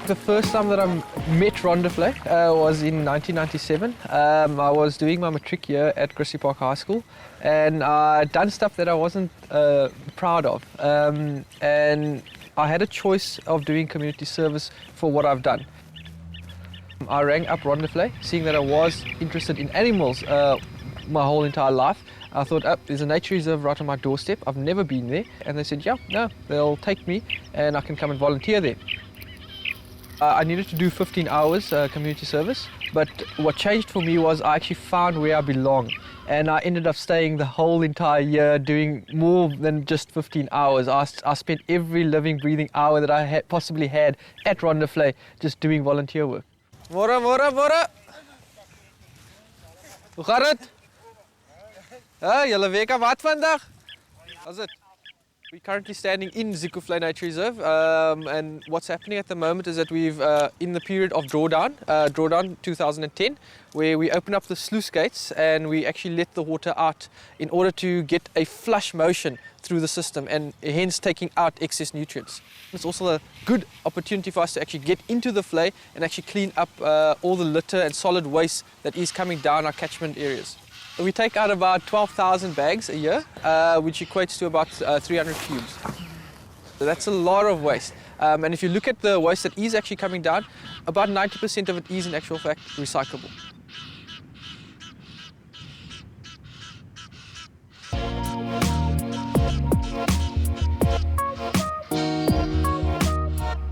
The first time that I met Rondevlei was in 1997. I was doing my matric year at Grassy Park High School, and I'd done stuff that I wasn't proud of. And I had a choice of doing community service for what I've done. I rang up Rondevlei, seeing that I was interested in animals my whole entire life. I thought, oh, there's a nature reserve right on my doorstep. I've never been there. And they said, yeah, no, they'll take me and I can come and volunteer there. I needed to do 15 hours community service, but what changed for me was I actually found where I belong. And I ended up staying the whole entire year doing more than just 15 hours. I spent every living, breathing hour that I possibly had at Rondevlei just doing volunteer work. Môre, môre, môre. Hoe gaat het? Julle werk aan wat vandag? How's it? We're currently standing in Rondevlei Nature Reserve, and what's happening at the moment is that we've in the period of drawdown 2010, where we open up the sluice gates and we actually let the water out in order to get a flush motion through the system and hence taking out excess nutrients. It's also a good opportunity for us to actually get into the vlei and actually clean up all the litter and solid waste that is coming down our catchment areas. We take out about 12,000 bags a year, which equates to about 300 cubes. So that's a lot of waste. And if you look at the waste that is actually coming down, about 90% of it is in actual fact recyclable.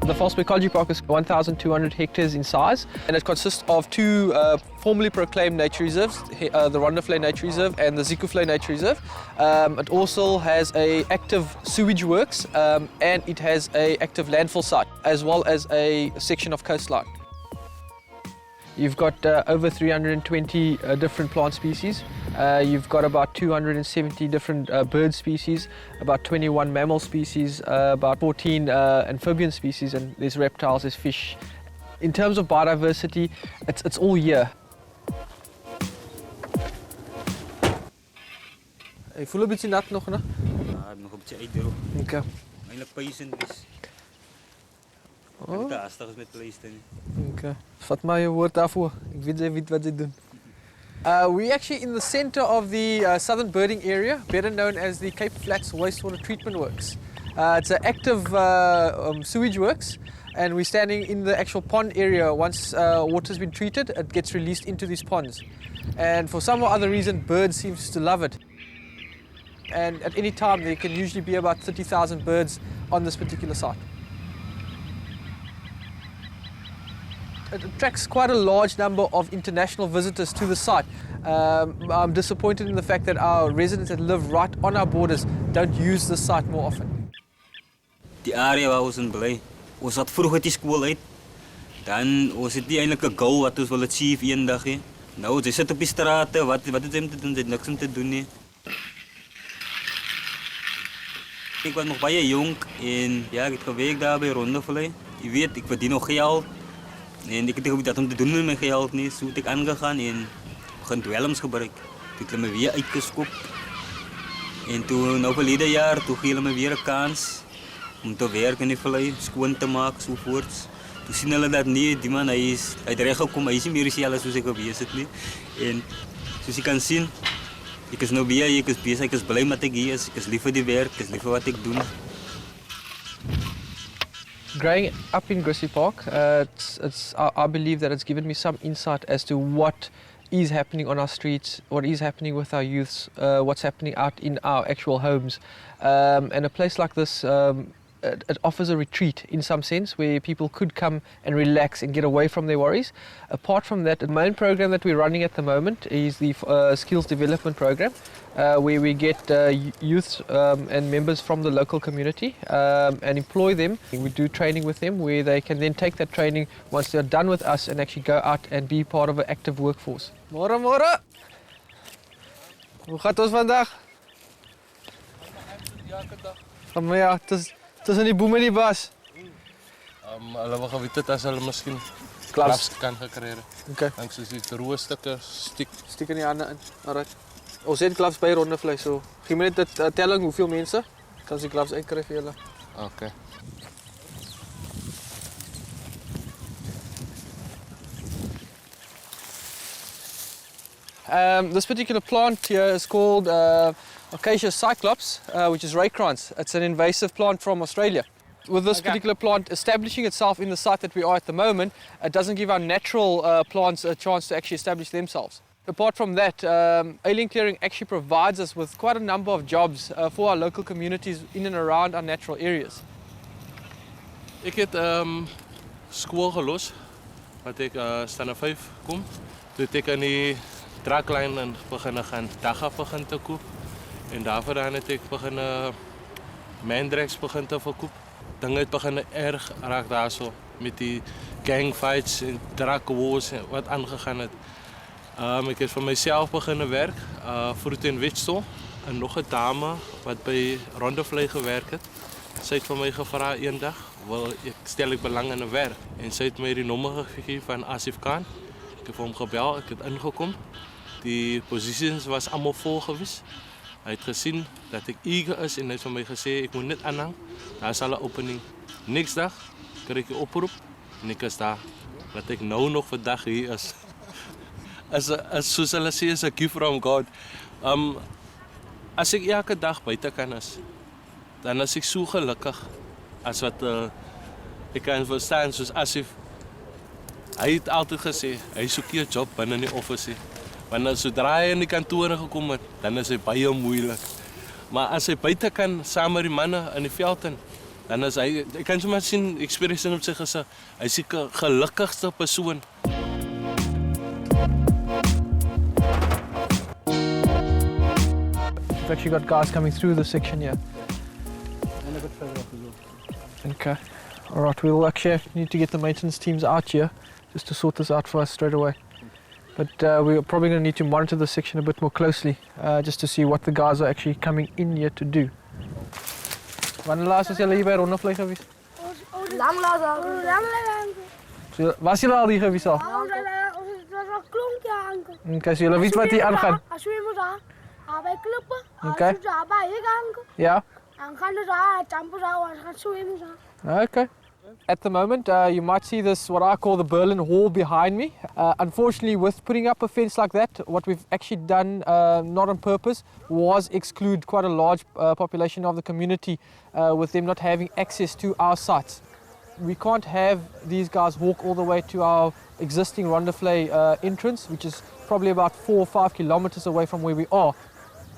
The False Bay Ecology Park is 1,200 hectares in size, and it consists of two formally proclaimed nature reserves, the Rondevlei Nature Reserve and the Rondevlei Nature Reserve. It also has an active sewage works and it has an active landfill site, as well as a section of coastline. You've got over 320 different plant species. You've got about 270 different bird species, about 21 mammal species, about 14 amphibian species, and there's reptiles, there's fish. In terms of biodiversity, it's all year. Jy voel 'n bietjie nat nog, né? Ja, nog 'n bietjie uitdroog. Okay. Eintlik pysend is. Oh. Dit is met plastic. Okay. Vat maar jou woord daarvoor. Ek weet wat jy doen. We're actually in the center of the southern birding area, better known as the Cape Flats Wastewater Treatment Works. It's an active sewage works, and we're standing in the actual pond area. Once water's been treated, it gets released into these ponds. And for some or other reason, birds seem to love it. And at any time, there can usually be about 30,000 birds on this particular site. It attracts quite a large number of international visitors to the site. I'm disappointed in the fact that our residents that live right on our borders don't use the site more often. Die area waar ons in bly, ons het vroeg uit die skool uit. Dan ons het nie eintlik 'n goal wat ons wil achieve eendag nie. Nou, jy sit op die strate, wat het jy om te doen? Jy het niks om te doen nie. Ik was nog baie jonk en ja, ik heb gewerkt daar bij Rondevlei. Je weet, ik verdien nog geld. En ik heb niet dat om te doen met mijn geld niet. Zo ben ik aangegaan en begon dwelms gebruiken. Toen heb ik me weer uitgeskopt. En toen, nou verleden jaar, toen gaf me weer een kans om te werken in de vlei, schoon te maken enzovoorts. Toen zien hulle dat niet, die man hij is rechtgekomen, hij is niet meer zelfs zoals ik geweest het niet. En zoals je kan zien, ik is nu weer, ik is bezig, ik is blij met ik hier is, ik is lief voor die werk, ik is lief voor wat ik doe. Growing up in Grassy Park, I believe that it's given me some insight as to what is happening on our streets, what is happening with our youths, what's happening out in our actual homes. And a place like this, it offers a retreat in some sense where people could come and relax and get away from their worries. Apart from that, the main program that we're running at the moment is the skills development program, where we get youths and members from the local community and employ them. We do training with them where they can then take that training once they're done with us and actually go out and be part of an active workforce. Môre, môre! Hoe gaat ons vandag? Ja, tussen die boom en die bas. Hulle wil geweet het as hulle miskien Gloves kan gekry. Okay. Dan soos die droë stukke Stiek in die hande in. Alright. Ons het gloves by Rondevlei, so gee my net 'n telling hoeveel mense kan die gloves uitkry vir julle. Okay. This particular plant here is called Acacia cyclops, which is Vrygrond. It's an invasive plant from Australia. With this particular plant establishing itself in the site that we are at the moment, it doesn't give our natural plants a chance to actually establish themselves. Apart from that, alien clearing actually provides us with quite a number of jobs for our local communities in and around our natural areas. Ik heb school gelost, wat ik staan 5 kom. Toen ik aan die draklijn en beginnen gaan dagga begin te koop. En daarvoor heb ik beginnen mandrakes begin te verkoop. Dinge het beginnen erg raak daar zo met die gangfights en drug wars wat aangegaan het. Ik heb voor mezelf beginnen werk, fruit en vegetation. En nog een dame wat bij Rondevlei gewerkt heeft. Sy het vir my gevra eendag, stel ek belang in 'n werk. En sy het my die nommer gegee van Asieff. Ek het hom gebel, ek het ingekom. Die positions was almal vol gewees. Hy het gesien dat ek eager is en hy het vir my gesê ek moet net aanhang. Daar sal 'n opening. Next dag kry ek 'n oproep en ek is daar. Dat ek nou nog vandag hier is. As soos hulle sê, is a gift from God. As ek elke dag buite kan is, dan is ek so gelukkig as wat ek kan verstaan soos Asieff. Hy het altyd gesê, hy soek 'n job binne die office. Want sodra hy in die kantore gekom het, dan is hy baie moeilik. Maar as hy buite kan saam met die manne in die veld in, dan is hy, ek kan sommer sien expression op sy gesig. Hy is die gelukkigste persoon. We've actually got guys coming through this section here. And a bit further off as well. Okay. All right, we'll actually need to get the maintenance teams out here just to sort this out for us straight away. But we're probably going to need to monitor this section a bit more closely just to see what the guys are actually coming in here to do. Wanneer laas was julle hier by Rondevlei gewees? Lang laat. So, was julle al hier gewees al? Ons was al klonkie aan. Okay, so julle weet wat hier aangaan. As we moet aan. By klippe. Okay. As jy by hier gaan. Ja. Dan gaan ons daar champo daar gaan swem aan. Okay. At the moment, you might see this, what I call the Berlin Wall behind me. Unfortunately, with putting up a fence like that, what we've actually done, not on purpose, was exclude quite a large population of the community with them not having access to our sites. We can't have these guys walk all the way to our existing Rondevlei entrance, which is probably about 4 or 5 kilometers away from where we are.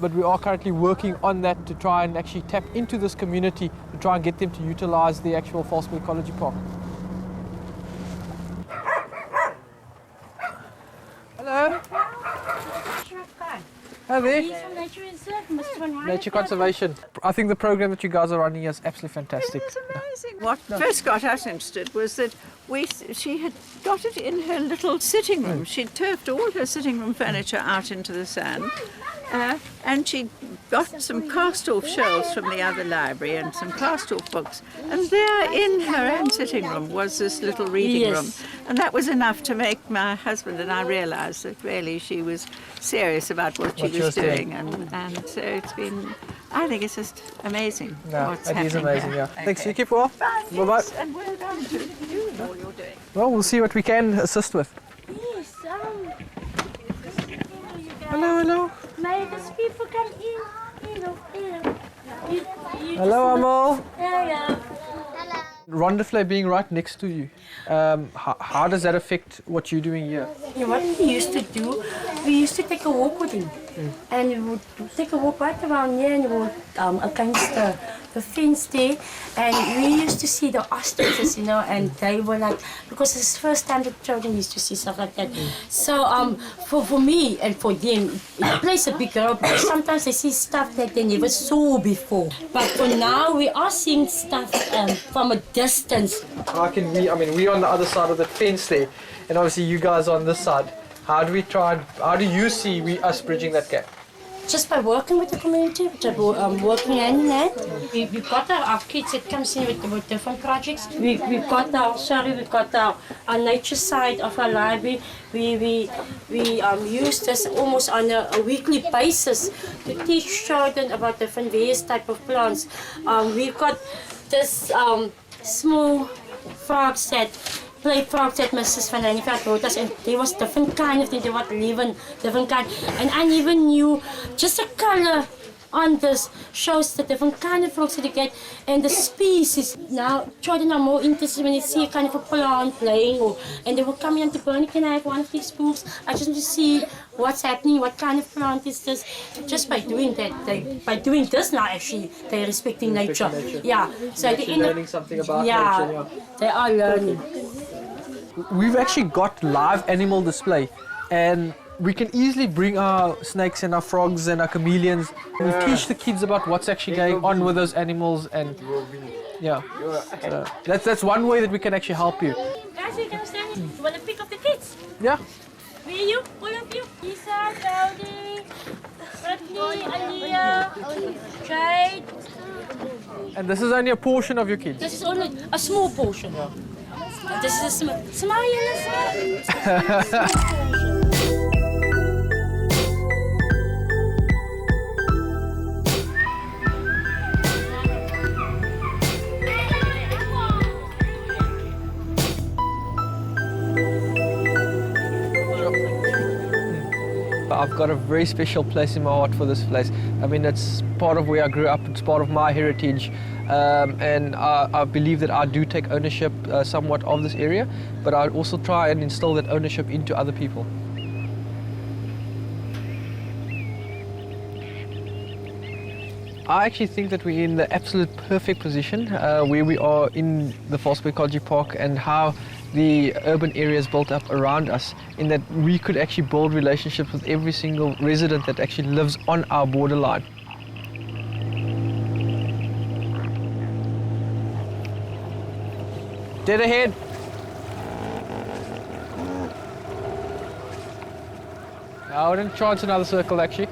But we are currently working on that to try and actually tap into this community to try and get them to utilize the actual False Bay Ecology Park. Hello. Hi there. Nature Reserve, Nature conservation. I think the program that you guys are running is absolutely fantastic. It was amazing. What first got us interested was that she had got it in her little sitting room. She'd turfed all her sitting room furniture out into the sand. And she got some cast-off shelves from the other library and some cast-off books. And there in her own sitting room was this little reading room. And that was enough to make my husband and I realise that really she was serious about what she was doing. And so it's been, I think it's just amazing what's happening. It is amazing, here. yeah. Thanks, Okay. you keep well. Fine, Bye-bye. yes, and well done to you and all you're doing. Well, we'll see what we can assist with. Yes, Hello, hello. may these people come in. Hello, Amal. Hello. Rondevlei being right next to you, how does that affect what you're doing here? You know what we used to do? We used to take a walk with him. And we would take a walk right around here and we would against the fence there. And we used to see the ostriches, you know, and they were like, because it's the first time the children used to see stuff like that. So for me and for them, it plays a big role because sometimes they see stuff that they never saw before. But for now, we are seeing stuff from a distance. How can we, I mean, we're on the other side of the fence there, and obviously you guys are on this side. How do we try and, how do you see us bridging that gap? Just by working with the community, working hand in hand. We've got our kids that comes in with different projects. We've got our nature side of our library. We use this almost on a weekly basis to teach children about different various type of plants. We've got this small frogs that play frogs that Mrs. Van Ryneveld wrote us, and there was different kind of things, they were living, different kind. And I never knew, just the color on this shows the different kind of frogs that you get and the species. Now, children are more interested when they see a kind of a plant playing, and they will come in to Bernie, can I have one of these books? I just want to see what's happening, what kind of plant is this. Just by doing that, by doing this now actually, they're respecting nature. Yeah, so they're learning something about nature. Yeah, they are learning. We've actually got live animal display, and we can easily bring our snakes and our frogs and our chameleons. We teach the kids about what's actually going on with those animals, and yeah, so that's one way that we can actually help you. Guys, you can stand. You want to pick up the kids? Yeah. Where are you? All of you? Lisa, Claudie, Bernadine, Alia, Jade. And this is only a portion of your kids. This is only a small portion. This is a small. Smile, I've got a very special place in my heart for this place. I mean, it's part of where I grew up, it's part of my heritage, and I believe that I do take ownership somewhat of this area, but I also try and instill that ownership into other people. I actually think that we're in the absolute perfect position where we are in the False Bay Ecology Park, and how the urban area is built up around us, in that we could actually build relationships with every single resident that actually lives on our borderline. Dead ahead. I wouldn't chance another circle actually.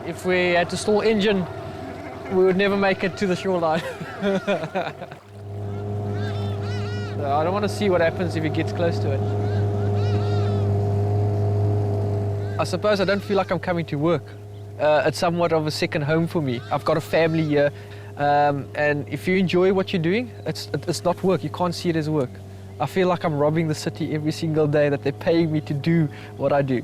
If we had to stall engine, we would never make it to the shoreline. So I don't want to see what happens if it gets close to it. I suppose I don't feel like I'm coming to work. It's somewhat of a second home for me. I've got a family here, and if you enjoy what you're doing, it's not work. You can't see it as work. I feel like I'm robbing the city every single day that they're paying me to do what I do.